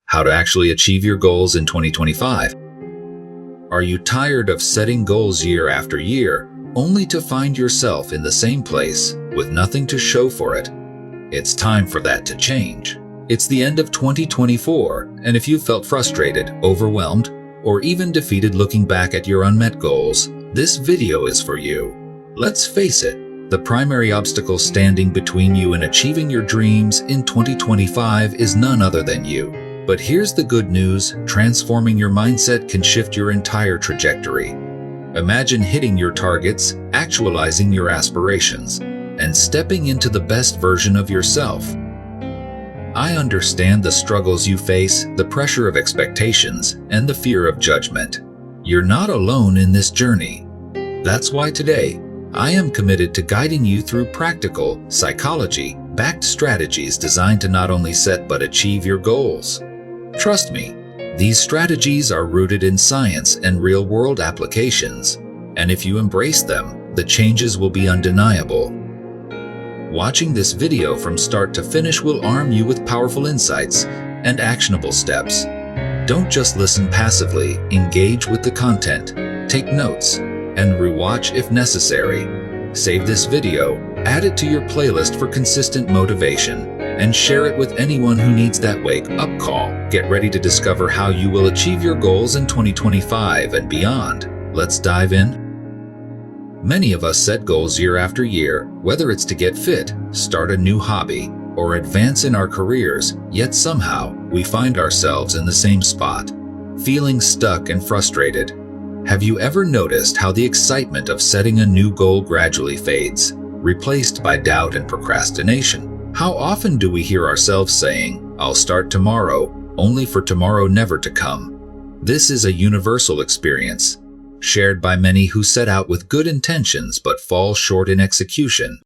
how to actually achieve your goals in 2025. Are you tired of setting goals year after year, only to find yourself in the same place with nothing to show for it? It's time for that to change. It's the end of 2024, and if you felt frustrated, overwhelmed, or even defeated looking back at your unmet goals, this video is for you. Let's face it, the primary obstacle standing between you and achieving your dreams in 2025 is none other than you. But here's the good news: transforming your mindset can shift your entire trajectory. Imagine hitting your targets, actualizing your aspirations, and stepping into the best version of yourself. I understand the struggles you face, the pressure of expectations, and the fear of judgment. You're not alone in this journey. That's why today, I am committed to guiding you through practical, psychology-backed strategies designed to not only set but achieve your goals. Trust me, these strategies are rooted in science and real-world applications, and if you embrace them, the changes will be undeniable. Watching this video from start to finish will arm you with powerful insights and actionable steps. Don't just listen passively, engage with the content, take notes, and rewatch if necessary. Save this video, add it to your playlist for consistent motivation, and share it with anyone who needs that wake-up call. Get ready to discover how you will achieve your goals in 2025 and beyond. Let's dive in. Many of us set goals year after year, whether it's to get fit, start a new hobby, or advance in our careers, yet somehow we find ourselves in the same spot, feeling stuck and frustrated. Have you ever noticed how the excitement of setting a new goal gradually fades, replaced by doubt and procrastination? How often do we hear ourselves saying, "I'll start tomorrow," only for tomorrow never to come? This is a universal experience, shared by many who set out with good intentions but fall short in execution.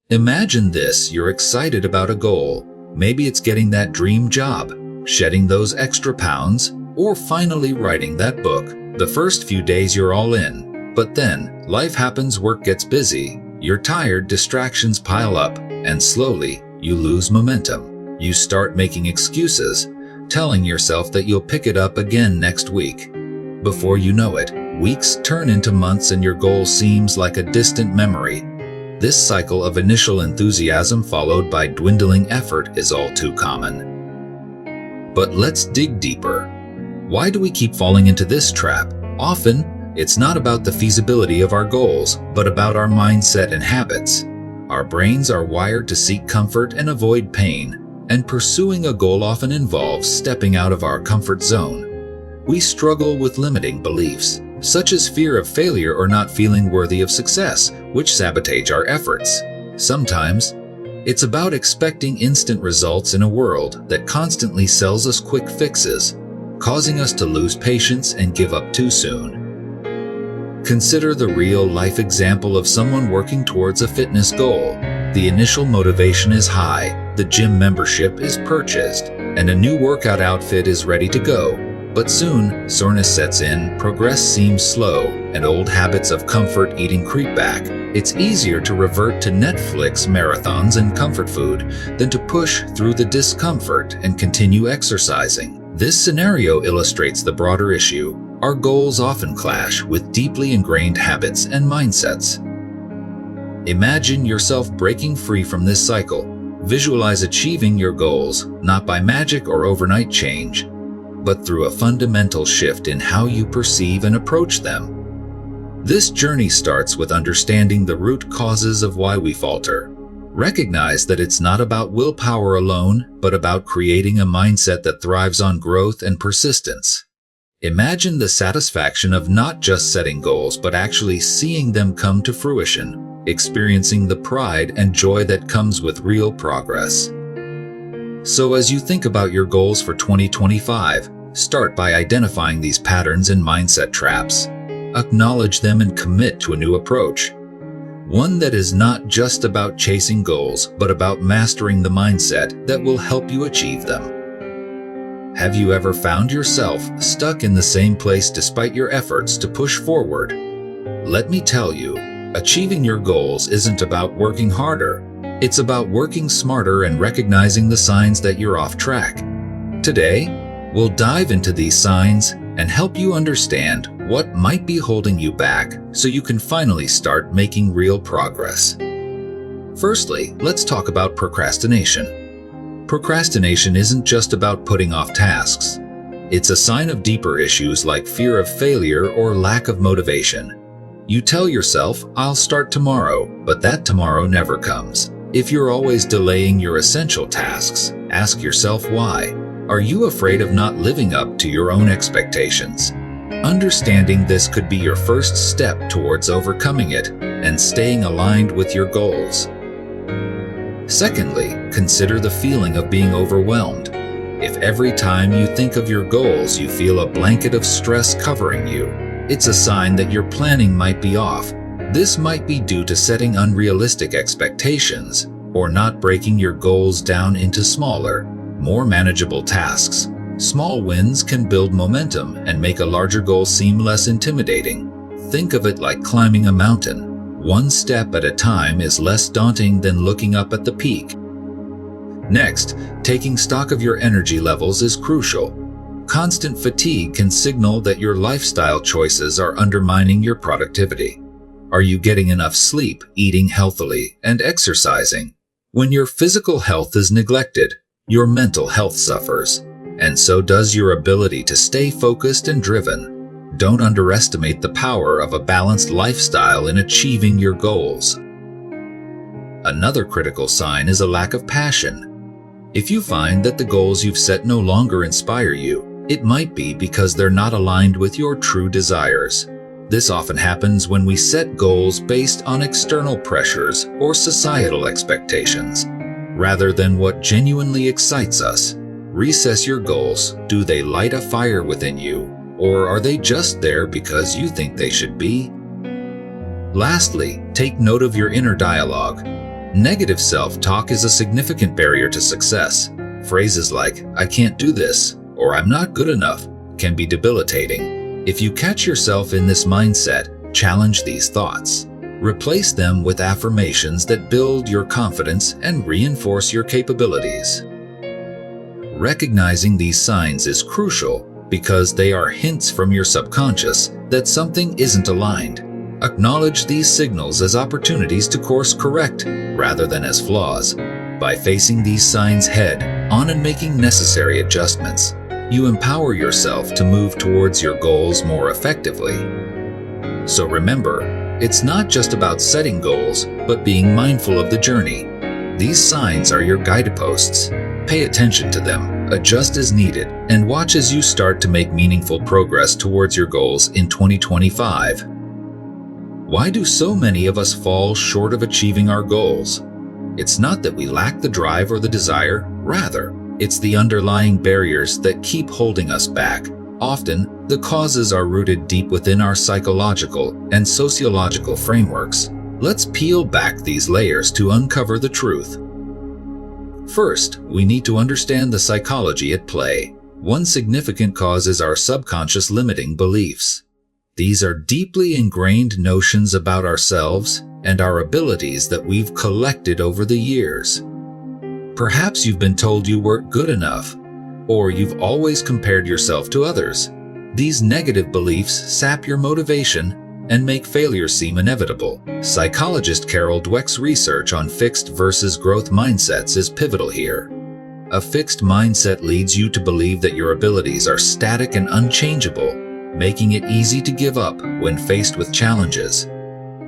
Imagine this: you're excited about a goal. Maybe it's getting that dream job, shedding those extra pounds, or finally writing that book. The first few days you're all in, but then life happens, work gets busy, you're tired, distractions pile up, and slowly you lose momentum. You start making excuses, telling yourself that you'll pick it up again next week. Before you know it, weeks turn into months and your goal seems like a distant memory. This cycle of initial enthusiasm followed by dwindling effort is all too common. But let's dig deeper. Why do we keep falling into this trap? Often, it's not about the feasibility of our goals, but about our mindset and habits. Our brains are wired to seek comfort and avoid pain, and pursuing a goal often involves stepping out of our comfort zone. We struggle with limiting beliefs, such as fear of failure or not feeling worthy of success, which sabotage our efforts. Sometimes, it's about expecting instant results in a world that constantly sells us quick fixes, causing us to lose patience and give up too soon. Consider the real-life example of someone working towards a fitness goal. The initial motivation is high, the gym membership is purchased, and a new workout outfit is ready to go. But soon, soreness sets in, progress seems slow, and old habits of comfort eating creep back. It's easier to revert to Netflix marathons and comfort food than to push through the discomfort and continue exercising. This scenario illustrates the broader issue. Our goals often clash with deeply ingrained habits and mindsets. Imagine yourself breaking free from this cycle. Visualize achieving your goals, not by magic or overnight change, but through a fundamental shift in how you perceive and approach them. This journey starts with understanding the root causes of why we falter. Recognize that it's not about willpower alone, but about creating a mindset that thrives on growth and persistence. Imagine the satisfaction of not just setting goals, but actually seeing them come to fruition, experiencing the pride and joy that comes with real progress. So as you think about your goals for 2025, start by identifying these patterns and mindset traps. Acknowledge them and commit to a new approach. One that is not just about chasing goals, but about mastering the mindset that will help you achieve them. Have you ever found yourself stuck in the same place despite your efforts to push forward? Let me tell you, achieving your goals isn't about working harder. It's about working smarter and recognizing the signs that you're off track. Today, we'll dive into these signs and help you understand what might be holding you back so you can finally start making real progress. Firstly, let's talk about procrastination. Procrastination isn't just about putting off tasks. It's a sign of deeper issues like fear of failure or lack of motivation. You tell yourself, "I'll start tomorrow," but that tomorrow never comes. If you're always delaying your essential tasks, ask yourself why. Are you afraid of not living up to your own expectations? Understanding this could be your first step towards overcoming it and staying aligned with your goals. Secondly, consider the feeling of being overwhelmed. If every time you think of your goals you feel a blanket of stress covering you, it's a sign that your planning might be off. This might be due to setting unrealistic expectations or not breaking your goals down into smaller, more manageable tasks. Small wins can build momentum and make a larger goal seem less intimidating. Think of it like climbing a mountain. One step at a time is less daunting than looking up at the peak. Next, taking stock of your energy levels is crucial. Constant fatigue can signal that your lifestyle choices are undermining your productivity. Are you getting enough sleep, eating healthily, and exercising? When your physical health is neglected, your mental health suffers, and so does your ability to stay focused and driven. Don't underestimate the power of a balanced lifestyle in achieving your goals. Another critical sign is a lack of passion. If you find that the goals you've set no longer inspire you, it might be because they're not aligned with your true desires. This often happens when we set goals based on external pressures or societal expectations, rather than what genuinely excites us. Reassess your goals. Do they light a fire within you, or are they just there because you think they should be? Lastly, take note of your inner dialogue. Negative self-talk is a significant barrier to success. Phrases like, "I can't do this," or "I'm not good enough," can be debilitating. If you catch yourself in this mindset, challenge these thoughts. Replace them with affirmations that build your confidence and reinforce your capabilities. Recognizing these signs is crucial because they are hints from your subconscious that something isn't aligned. Acknowledge these signals as opportunities to course correct rather than as flaws. By facing these signs head on and making necessary adjustments, you empower yourself to move towards your goals more effectively. So remember, it's not just about setting goals, but being mindful of the journey. These signs are your guideposts. Pay attention to them, adjust as needed, and watch as you start to make meaningful progress towards your goals in 2025. Why do so many of us fall short of achieving our goals? It's not that we lack the drive or the desire, rather, it's the underlying barriers that keep holding us back. Often, the causes are rooted deep within our psychological and sociological frameworks. Let's peel back these layers to uncover the truth. First, we need to understand the psychology at play. One significant cause is our subconscious limiting beliefs. These are deeply ingrained notions about ourselves and our abilities that we've collected over the years. Perhaps you've been told you weren't good enough, or you've always compared yourself to others. These negative beliefs sap your motivation and make failure seem inevitable. Psychologist Carol Dweck's research on fixed versus growth mindsets is pivotal here. A fixed mindset leads you to believe that your abilities are static and unchangeable, making it easy to give up when faced with challenges.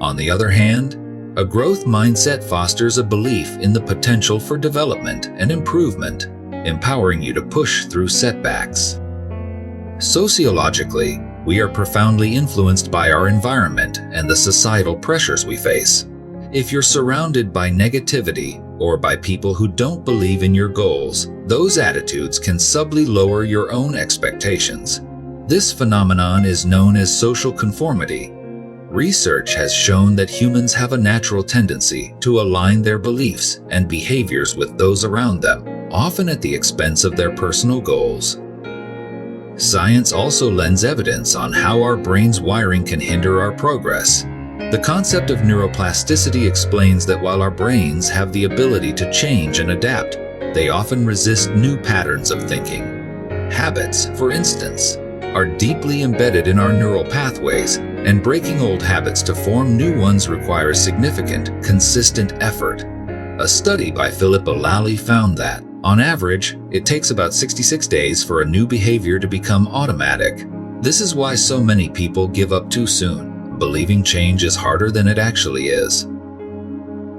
On the other hand, a growth mindset fosters a belief in the potential for development and improvement, empowering you to push through setbacks. Sociologically, we are profoundly influenced by our environment and the societal pressures we face. If you're surrounded by negativity or by people who don't believe in your goals, those attitudes can subtly lower your own expectations. This phenomenon is known as social conformity. Research has shown that humans have a natural tendency to align their beliefs and behaviors with those around them, often at the expense of their personal goals. Science also lends evidence on how our brain's wiring can hinder our progress. The concept of neuroplasticity explains that while our brains have the ability to change and adapt, they often resist new patterns of thinking. Habits, for instance, are deeply embedded in our neural pathways, and breaking old habits to form new ones requires significant, consistent effort. A study by Philip O'Lally found that, on average, it takes about 66 days for a new behavior to become automatic. This is why so many people give up too soon, believing change is harder than it actually is.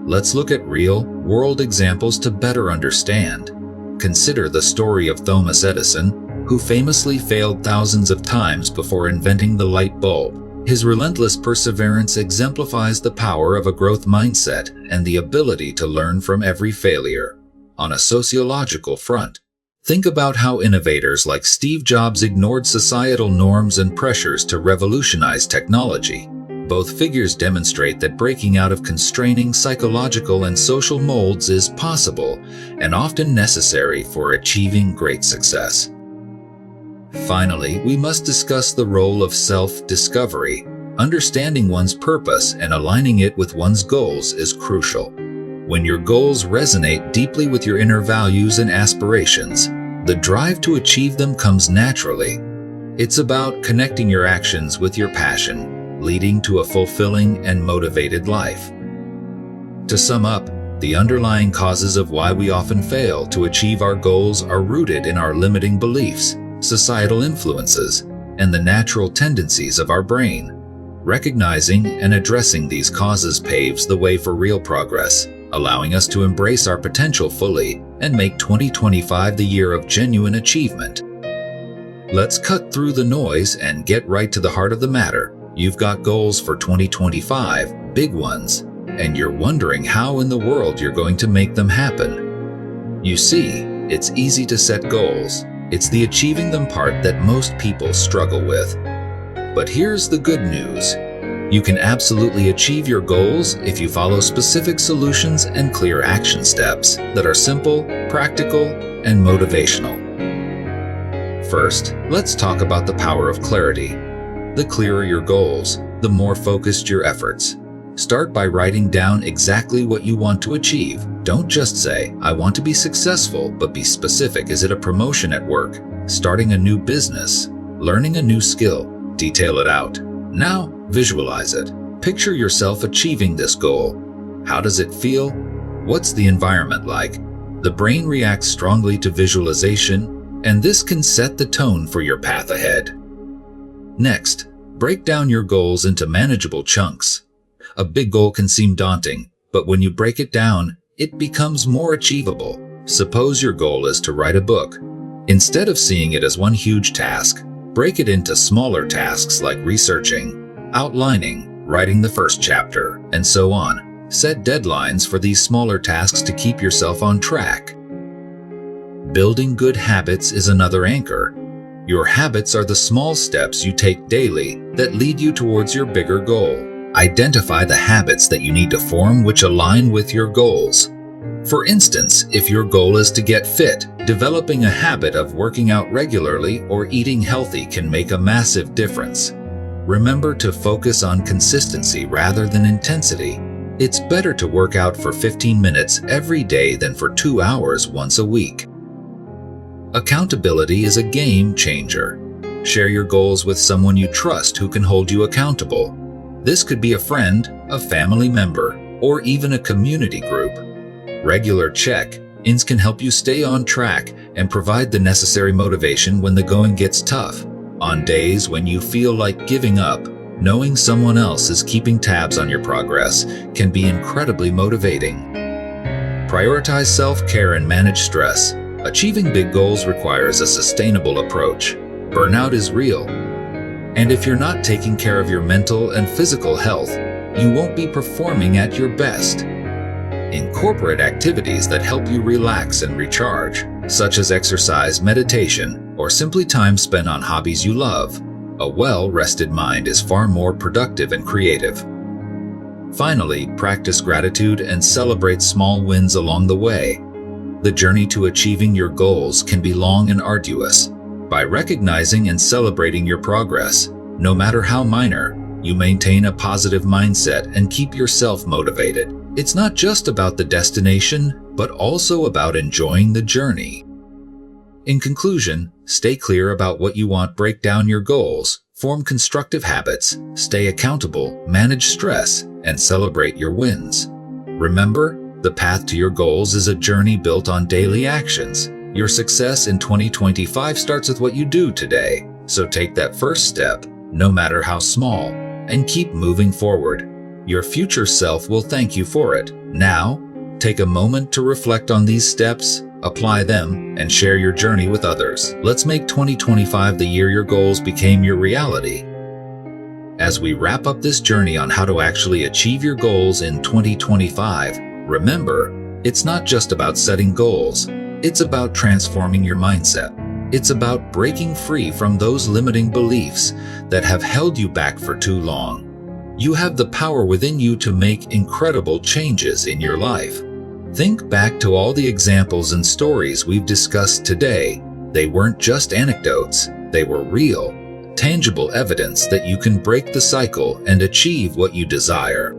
Let's look at real-world examples to better understand. Consider the story of Thomas Edison, who famously failed thousands of times before inventing the light bulb. His relentless perseverance exemplifies the power of a growth mindset and the ability to learn from every failure. On a sociological front, think about how innovators like Steve Jobs ignored societal norms and pressures to revolutionize technology. Both figures demonstrate that breaking out of constraining psychological and social molds is possible and often necessary for achieving great success. Finally, we must discuss the role of self-discovery. Understanding one's purpose and aligning it with one's goals is crucial. When your goals resonate deeply with your inner values and aspirations, the drive to achieve them comes naturally. It's about connecting your actions with your passion, leading to a fulfilling and motivated life. To sum up, the underlying causes of why we often fail to achieve our goals are rooted in our limiting beliefs, societal influences, and the natural tendencies of our brain. Recognizing and addressing these causes paves the way for real progress, allowing us to embrace our potential fully and make 2025 the year of genuine achievement. Let's cut through the noise and get right to the heart of the matter. You've got goals for 2025, big ones, and you're wondering how in the world you're going to make them happen. You see, it's easy to set goals. It's the achieving them part that most people struggle with. But here's the good news. You can absolutely achieve your goals if you follow specific solutions and clear action steps that are simple, practical, and motivational. First, let's talk about the power of clarity. The clearer your goals, the more focused your efforts. Start by writing down exactly what you want to achieve. Don't just say, I want to be successful, but be specific. Is it a promotion at work? Starting a new business? Learning a new skill? Detail it out. Now, visualize it. Picture yourself achieving this goal. How does it feel? What's the environment like? The brain reacts strongly to visualization, and this can set the tone for your path ahead. Next, break down your goals into manageable chunks. A big goal can seem daunting, but when you break it down, it becomes more achievable. Suppose your goal is to write a book. Instead of seeing it as one huge task, break it into smaller tasks like researching, outlining, writing the first chapter, and so on. Set deadlines for these smaller tasks to keep yourself on track. Building good habits is another anchor. Your habits are the small steps you take daily that lead you towards your bigger goal. Identify the habits that you need to form which align with your goals. For instance, if your goal is to get fit, developing a habit of working out regularly or eating healthy can make a massive difference. Remember to focus on consistency rather than intensity. It's better to work out for 15 minutes every day than for 2 hours once a week. Accountability is a game changer. Share your goals with someone you trust who can hold you accountable. This could be a friend, a family member, or even a community group. Regular check-ins can help you stay on track and provide the necessary motivation when the going gets tough. On days when you feel like giving up, knowing someone else is keeping tabs on your progress can be incredibly motivating. Prioritize self-care and manage stress. Achieving big goals requires a sustainable approach. Burnout is real. And if you're not taking care of your mental and physical health, you won't be performing at your best. Incorporate activities that help you relax and recharge, such as exercise, meditation, or simply time spent on hobbies you love. A well-rested mind is far more productive and creative. Finally, practice gratitude and celebrate small wins along the way. The journey to achieving your goals can be long and arduous. By recognizing and celebrating your progress, no matter how minor, you maintain a positive mindset and keep yourself motivated. It's not just about the destination, but also about enjoying the journey. In conclusion, stay clear about what you want, break down your goals, form constructive habits, stay accountable, manage stress, and celebrate your wins. Remember, the path to your goals is a journey built on daily actions. Your success in 2025 starts with what you do today, so take that first step, no matter how small, and keep moving forward. Your future self will thank you for it. Now, take a moment to reflect on these steps, apply them, and share your journey with others. Let's make 2025 the year your goals became your reality. As we wrap up this journey on how to actually achieve your goals in 2025, remember, it's not just about setting goals. It's about transforming your mindset. It's about breaking free from those limiting beliefs that have held you back for too long. You have the power within you to make incredible changes in your life. Think back to all the examples and stories we've discussed today. They weren't just anecdotes, they were real, tangible evidence that you can break the cycle and achieve what you desire.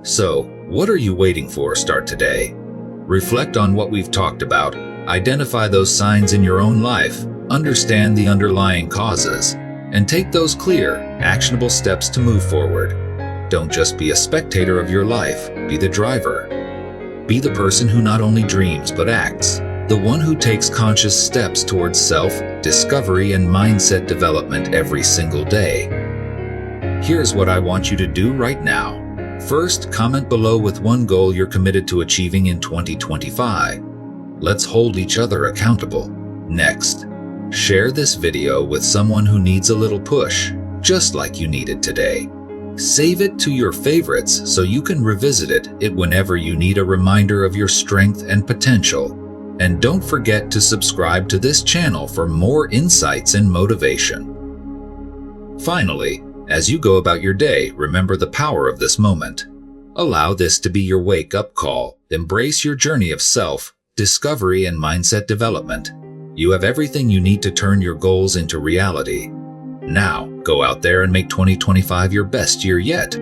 So, what are you waiting for? Start today. Reflect on what we've talked about, identify those signs in your own life, understand the underlying causes, and take those clear, actionable steps to move forward. Don't just be a spectator of your life, be the driver. Be the person who not only dreams but acts, the one who takes conscious steps towards self-discovery and mindset development every single day. Here's what I want you to do right now. First, comment below with one goal you're committed to achieving in 2025. Let's hold each other accountable. Next, share this video with someone who needs a little push, just like you needed today. Save it to your favorites so you can revisit it whenever you need a reminder of your strength and potential. And don't forget to subscribe to this channel for more insights and motivation. Finally, as you go about your day, remember the power of this moment. Allow this to be your wake-up call. Embrace your journey of self-discovery and mindset development. You have everything you need to turn your goals into reality. Now, go out there and make 2025 your best year yet.